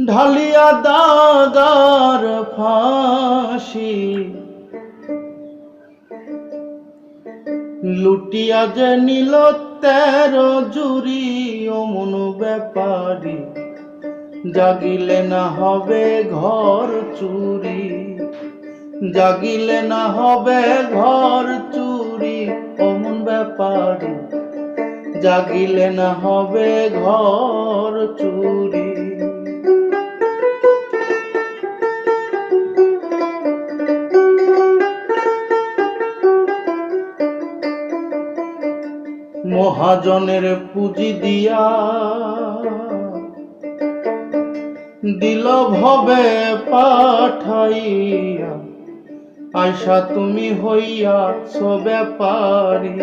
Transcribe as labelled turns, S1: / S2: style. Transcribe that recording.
S1: ঢালিয়া দাগার ফাঁসি, লুটিয়া যে নিল 13 জুরি অমন ব্যাপারী, জাগিলে না হবে ঘর চুরি, জাগিলে না হবে ঘর চুরি অমন ব্যাপারী, জাগিলে না হবে ঘর চুরি। মহাজনের পুঁজি দিয়া দিল ভবে পাঠাইয়া, আয়সা তুমি হইয়াছ ব্যাপারী।